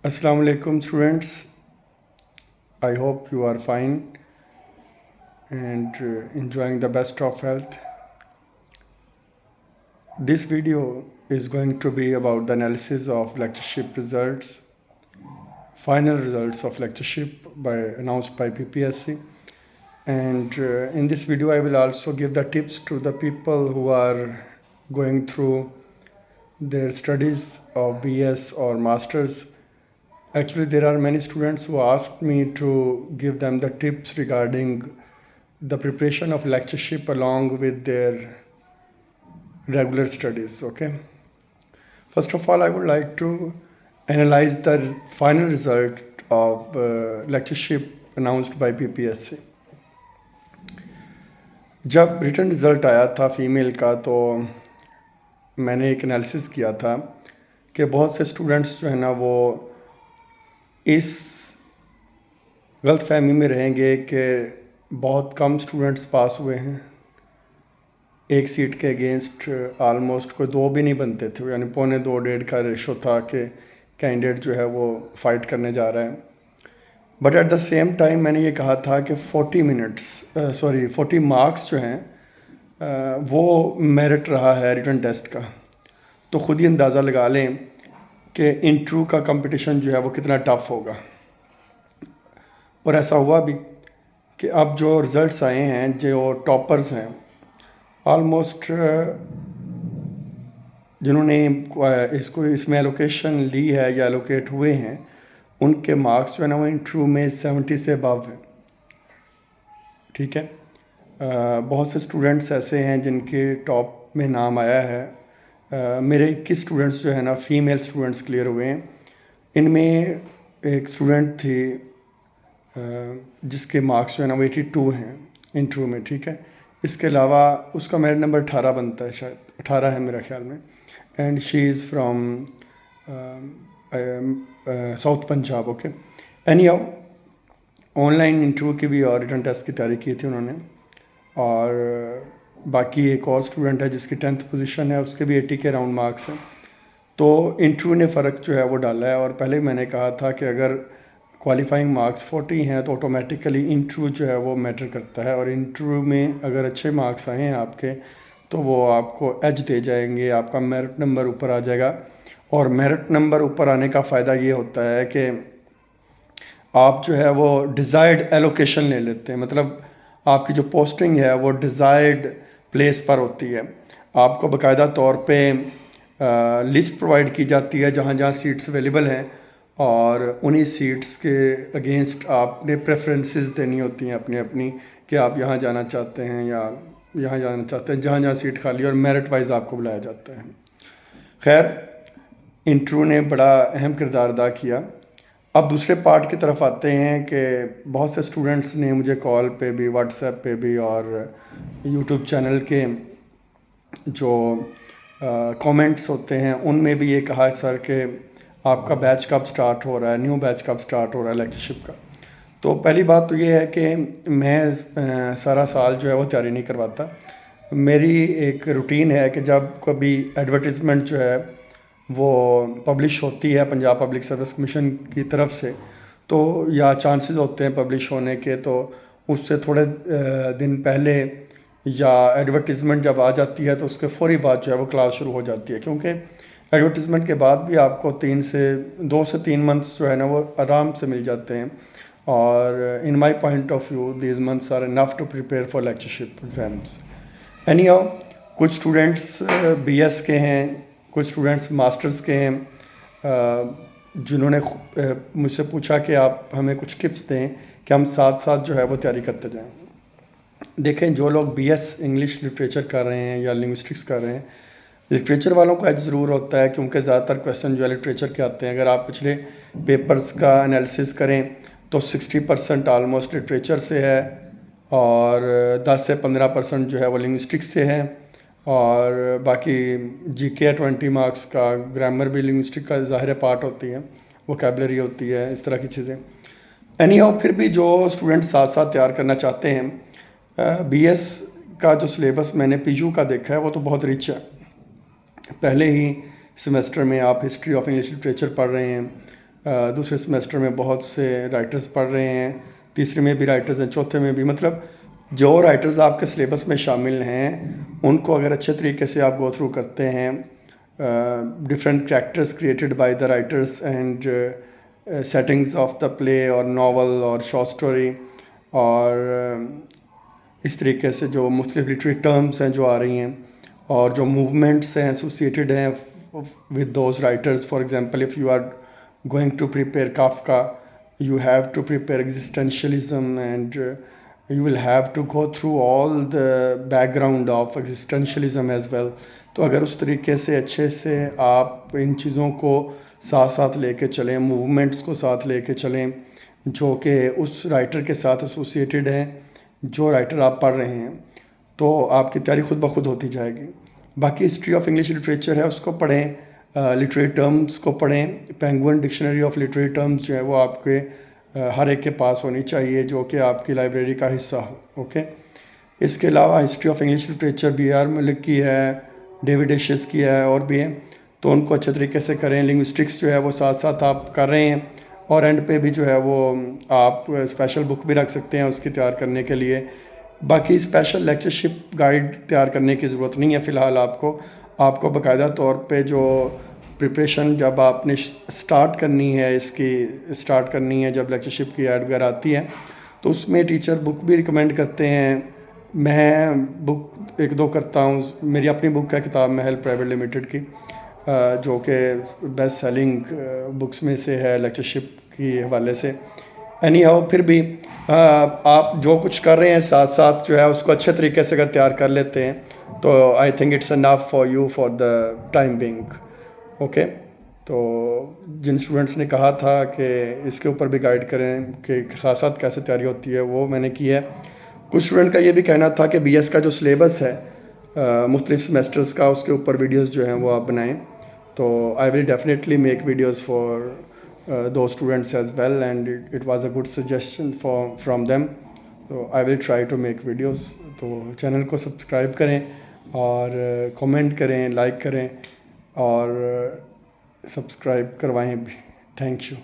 Assalamu alaikum students. I hope you are fine and enjoying the best of health. This video is going to be about the analysis of lectureship results, final results of lectureship announced by PPSC. And in this video I will also give the tips to the people who are going through their studies of BS or Masters. Actually, there are many students who asked me to give them the tips regarding the preparation of lectureship along with their regular studies. Okay. First of all, I would like to analyze the final result of lectureship announced by PPSC. जब return result आया था female का तो मैंने एक analysis किया था कि बहुत से स्टूडेंट्स जो है ना वो इस गलतफहमी में रहेंगे कि बहुत कम स्टूडेंट्स पास हुए हैं, एक सीट के अगेंस्ट आलमोस्ट कोई दो भी नहीं बनते थे, यानी 1.25 का रेशो था कि कैंडिडेट जो है वो फाइट करने जा रहा है। But at the same time मैंने ये कहा था कि 40 मार्क्स जो हैं वो मेरिट रहा है रिटन टेस्ट का। तो ख़ुद ही अंदाज़ा लगा लें कि इंटरव्यू का कंपटीशन जो है वो कितना टफ़ होगा। और ऐसा हुआ भी कि अब जो रिज़ल्ट्स आए हैं, जो टॉपर्स हैं, ऑलमोस्ट जिन्होंने इसमें एलोकेशन ली है या एलोकेट हुए हैं, उनके मार्क्स जो है ना वो इंटरव्यू में 70 से अबव है। ठीक है। बहुत से स्टूडेंट्स ऐसे हैं जिनके टॉप में नाम आया है। मेरे 21 स्टूडेंट्स जो है ना फीमेल स्टूडेंट्स क्लियर हुए हैं। इनमें एक स्टूडेंट थी जिसके मार्क्स जो है ना वो 82 हैं इंटरव्यू में। ठीक है। इसके अलावा उसका मेरिट नंबर 18 बनता है, शायद 18 है मेरे ख्याल में। And she is from south Punjab. Okay. Any how, online interview की भी और रिटन टेस्ट की तैयारी की थी उन्होंने। और बाकी एक और स्टूडेंट है जिसकी 10th पोजीशन है, उसके भी 80 के राउंड मार्क्स हैं। तो इंटरव्यू ने फ़र्क जो है वो डाला है। और पहले मैंने कहा था कि अगर क्वालिफाइंग मार्क्स 40 हैं तो ऑटोमेटिकली इंटरव्यू जो है वो मैटर करता है। और इंटरव्यू में अगर अच्छे मार्क्स आए हैं आपके तो वो आपको एज दे जाएंगे, आपका मेरिट नंबर ऊपर आ जाएगा। और मेरिट नंबर ऊपर आने का फ़ायदा ये होता है कि आप जो है वो डिज़ायर्ड एलोकेशन ले लेते हैं, मतलब आपकी जो पोस्टिंग है वो डिज़ायर्ड प्लेस पर होती है। आपको बाकायदा तौर पे लिस्ट प्रोवाइड की जाती है जहाँ जहाँ सीट्स अवेलेबल हैं, और उन्हीं सीट्स के अगेंस्ट आपने प्रेफरेंसेस देनी होती हैं अपनी अपनी, कि आप यहाँ जाना चाहते हैं या यहाँ जाना चाहते हैं, जहाँ जहाँ सीट खाली है, और मेरिट वाइज आपको बुलाया जाता है। खैर, इंटरव्यू ने बड़ा अहम किरदार अदा किया। अब दूसरे पार्ट की तरफ आते हैं कि बहुत से स्टूडेंट्स ने मुझे कॉल पे भी, व्हाट्सएप पे भी और यूट्यूब चैनल के जो कमेंट्स होते हैं उनमें भी ये कहा है सर कि आपका बैच कब स्टार्ट हो रहा है, न्यू बैच कब स्टार्ट हो रहा है lectureship का। तो पहली बात तो ये है कि मैं सारा साल जो है वो तैयारी नहीं करवाता। मेरी एक रूटीन है कि जब कभी एडवर्टीज़मेंट जो है वो पब्लिश होती है पंजाब पब्लिक सर्विस कमीशन की तरफ से, तो या चांसेस होते हैं पब्लिश होने के, तो उससे थोड़े दिन पहले या एडवर्टीज़मेंट जब आ जाती है तो उसके फौरी बाद जो है वो क्लास शुरू हो जाती है। क्योंकि एडवर्टीज़मेंट के बाद भी आपको 2 से 3 मंथ्स जो है ना वो आराम से मिल जाते हैं। और in my point of view these months are enough to prepare for lectureship exams. Anyhow, कुछ स्टूडेंट्स BS के हैं, कुछ स्टूडेंट्स मास्टर्स के हैं, जिन्होंने मुझसे पूछा कि आप हमें कुछ टिप्स दें कि हम साथ साथ जो है वो तैयारी करते जाएं। देखें, जो लोग BS इंग्लिश लिटरेचर कर रहे हैं या लिंग्विस्टिक्स कर रहे हैं, लिटरेचर वालों का एज ज़रूर होता है क्योंकि ज़्यादातर क्वेश्चन जो है लिटरेचर के आते हैं। अगर आप पिछले पेपर्स का एनालिसिस करें तो 60% आलमोस्ट लिटरेचर से है, और 10 से 15% जो है वो लिंग्विस्टिक्स से है, और बाकी GK 20 मार्क्स का, ग्रामर भी लिंग्विस्टिक का ज़ाहिर पार्ट होती है, वोकैबुलरी होती है, इस तरह की चीज़ें। एनी हाउ, फिर भी जो स्टूडेंट साथ साथ तैयार करना चाहते हैं, BS का जो सिलेबस मैंने PU का देखा है वो तो बहुत रिच है। पहले ही सेमेस्टर में आप हिस्ट्री ऑफ इंग्लिश लिटरेचर पढ़ रहे हैं, دوسرے سمیسٹر میں بہت سے رائٹرز پڑھ رہے ہیں, تیسرے میں بھی رائٹرز ہیں, چوتھے میں بھی. مطلب جو رائٹرز آپ کے سلیبس میں شامل ہیں ان کو اگر اچھے طریقے سے آپ گو تھرو کرتے ہیں, different characters created by the writers and settings of the play اور ناول اور شارٹ اسٹوری, اور اس طریقے سے جو مختلف لٹریری ٹرمز ہیں جو آ رہی ہیں اور جو موومنٹس ہیں ایسوسیٹیڈ ہیں with those writers. For example, if you are going to prepare Kafka, you have to prepare existentialism, and you will have to go through all the background of existentialism as well. تو اگر اس طریقے سے اچھے سے آپ ان چیزوں کو ساتھ ساتھ لے کے چلیں, موومنٹس کو ساتھ لے کے چلیں جو کہ اس رائٹر کے ساتھ ایسوسیٹیڈ ہیں جو رائٹر آپ پڑھ رہے ہیں, تو آپ کی تیاری خود بخود ہوتی جائے گی. باقی ہسٹری آف انگلش لٹریچر ہے اس کو پڑھیں, لٹریری ٹرمز کو پڑھیں. Penguin dictionary of literary terms جو ہے وہ آپ کے ہر ایک کے پاس ہونی چاہیے جو کہ آپ کی لائبریری کا حصہ ہو. اوکے, اس کے علاوہ history of English literature B R Malik کی ہے, ڈیوڈ ایشز کی ہے, اور بھی ہیں, تو ان کو اچھے طریقے سے کریں. لنگوسٹکس جو ہے وہ ساتھ ساتھ آپ کر رہے ہیں, اور اینڈ پہ بھی جو ہے وہ آپ اسپیشل بک بھی رکھ سکتے ہیں اس کی تیار کرنے کے لیے. باقی اسپیشل لیکچرشپ گائیڈ تیار کرنے کی ضرورت نہیں ہے فی الحال آپ کو باقاعدہ طور پہ جو پریپریشن جب آپ نے اسٹارٹ کرنی ہے, اس کی اسٹارٹ کرنی ہے جب لیکچرشپ کی ایڈ وغیرہ آتی ہے, تو اس میں ٹیچر بک بھی ریکمینڈ کرتے ہیں. میں بک ایک دو کرتا ہوں. میری اپنی بک ہے کتاب محل پرائیویٹ لمیٹڈ کی, جو کہ بیسٹ سیلنگ بکس میں سے ہے لیکچرشپ کی حوالے سے. اینی ہاؤ, پھر بھی آپ جو کچھ کر رہے ہیں ساتھ ساتھ جو ہے اس کو اچھے طریقے سے اگر تیار کر لیتے ہیں تو I think it's enough for you for the time being. Okay, تو جن اسٹوڈنٹس نے کہا تھا کہ اس کے اوپر بھی گائیڈ کریں کہ ساتھ ساتھ کیسے تیاری ہوتی ہے, وہ میں نے کی ہے. کچھ اسٹوڈنٹ کا یہ بھی کہنا تھا کہ بی ایس کا جو سلیبس ہے مختلف سیمیسٹرز کا, اس کے اوپر ویڈیوز جو ہیں وہ آپ بنائیں. تو I will definitely make videos for those students as well, and it was a good suggestion from them, so I will try to make videos. تو چینل کو سبسکرائب کریں اور کمنٹ کریں, لائک کریں اور سبسکرائب کروائیں بھی. Thank you.